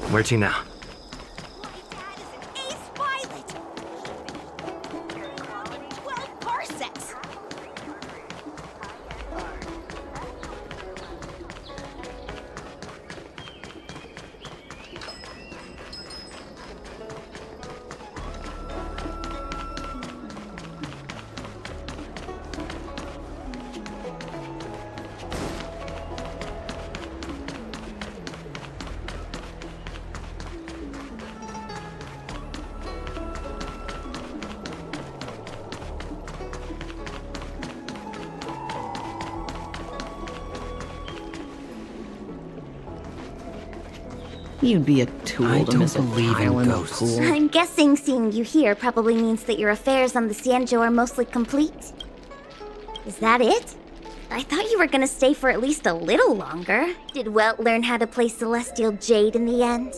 Where to now? Ace pilot! 12 parsecs! You'd be a tool I to don't miss a believe pile in the ghosts. pool. I'm guessing seeing you here probably means that your affairs on the Xianzhou are mostly complete. Is that it? I thought you were gonna stay for at least a little longer. Did Welt learn how to play Celestial Jade in the end?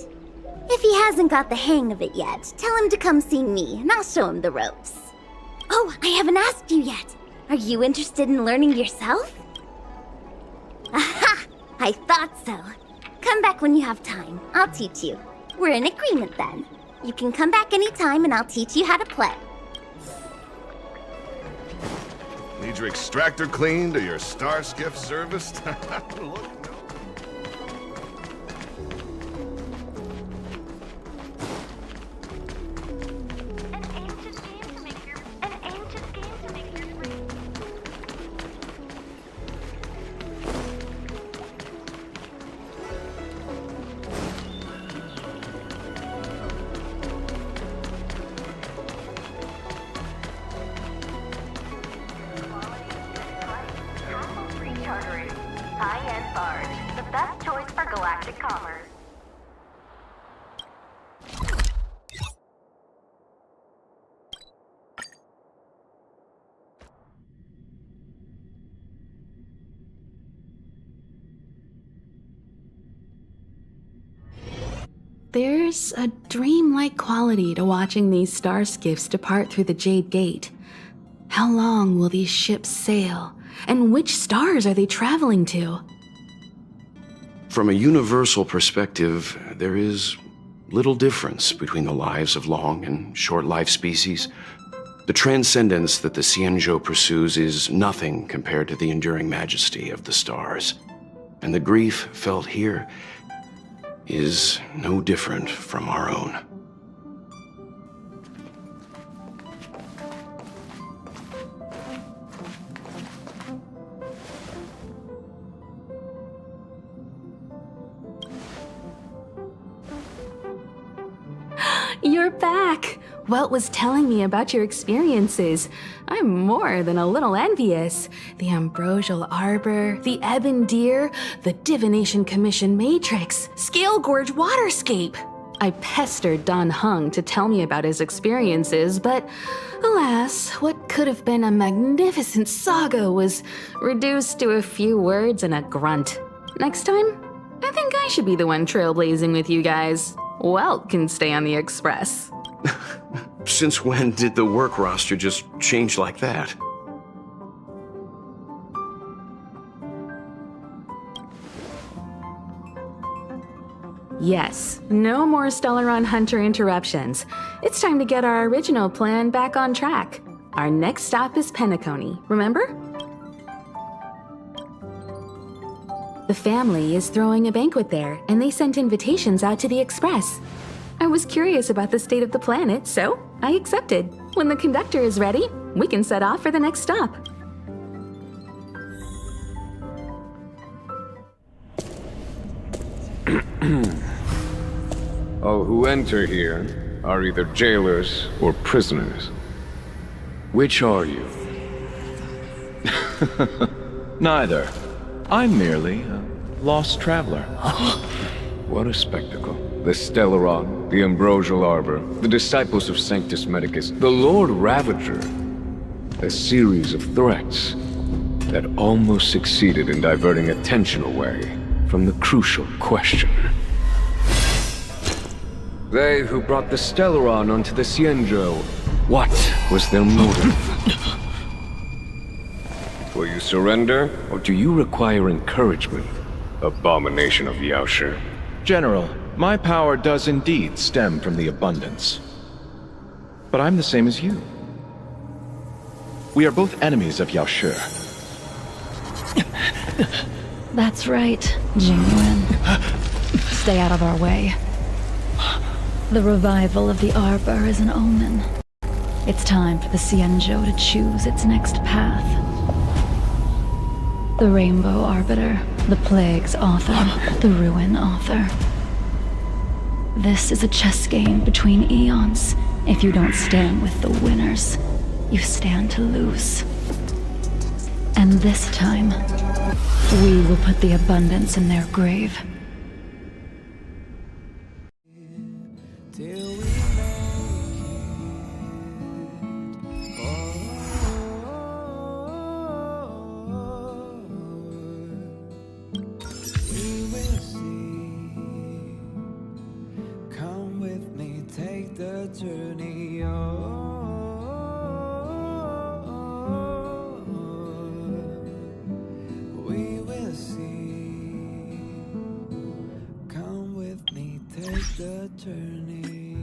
If he hasn't got the hang of it yet, tell him to come see me and I'll show him the ropes. Oh, I haven't asked you yet. Are you interested in learning yourself? Aha! I thought so. Come back when you have time. I'll teach you. We're in agreement then. You can come back anytime and I'll teach you how to play. Need your extractor cleaned or your star skiff serviced? Look, Rechartering. High-end barge. The best choice for galactic commerce. There's a dreamlike quality to watching these star skiffs depart through the Jade Gate. How long will these ships sail? And which stars are they traveling to? From a universal perspective, there is little difference between the lives of long and short life species. The transcendence that the Xianzhou pursues is nothing compared to the enduring majesty of the stars. And the grief felt here is no different from our own. You're back! Welt was telling me about your experiences. I'm more than a little envious. The Ambrosial Arbor, the Ebon Deer, the Divination Commission Matrix, Scale Gorge Waterscape. I pestered Don Hung to tell me about his experiences, but alas, what could have been a magnificent saga was reduced to a few words and a grunt. Next time, I think I should be the one trailblazing with you guys. Welt can stay on the Express. Since when did the work roster just change like that? Yes, no more Stellaron Hunter interruptions. It's time to get our original plan back on track. Our next stop is Penacony, remember? The family is throwing a banquet there, and they sent invitations out to the Express. I was curious about the state of the planet, so I accepted. When the conductor is ready, we can set off for the next stop. All who enter here are either jailers or prisoners. Which are you? Neither. I'm merely a lost traveler. What a spectacle. The Stellaron, the Ambrosial Arbor, the Disciples of Sanctus Medicus, the Lord Ravager. A series of threats that almost succeeded in diverting attention away from the crucial question. They who brought the Stellaron onto the Xianzhou, what was their motive? Will you surrender, or do you require encouragement, abomination of Yaoshi? General, my power does indeed stem from the abundance. But I'm the same as you. We are both enemies of Yaoshi. That's right, Genuine. Stay out of our way. The revival of the Arbor is an omen. It's time for the Xianzhou to choose its next path. The Rainbow Arbiter, the Plague's author, the Ruin author. This is a chess game between eons. If you don't stand with the winners, you stand to lose. And this time, we will put the abundance in their grave. Take the journey we will see. Come with me, take the journey.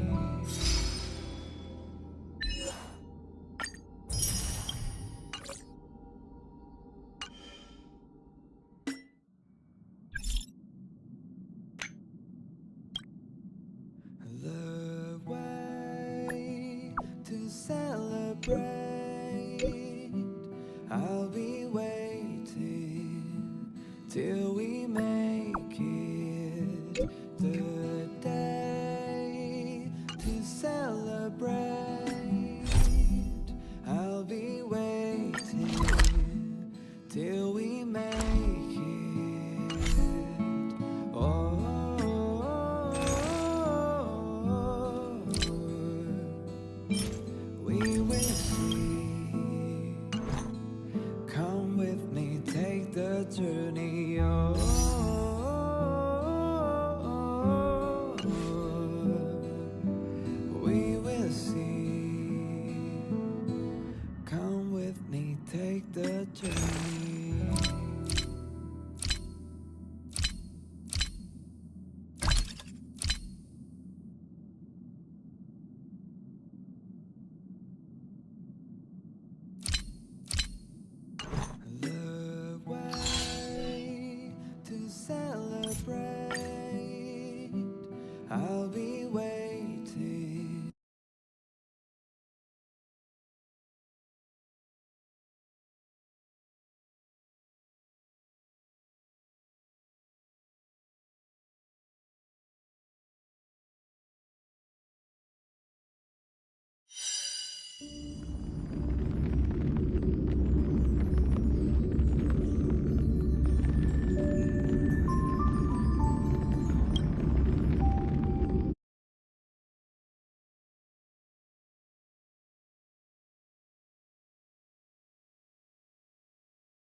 Celebrate. I'll be waiting till we make it.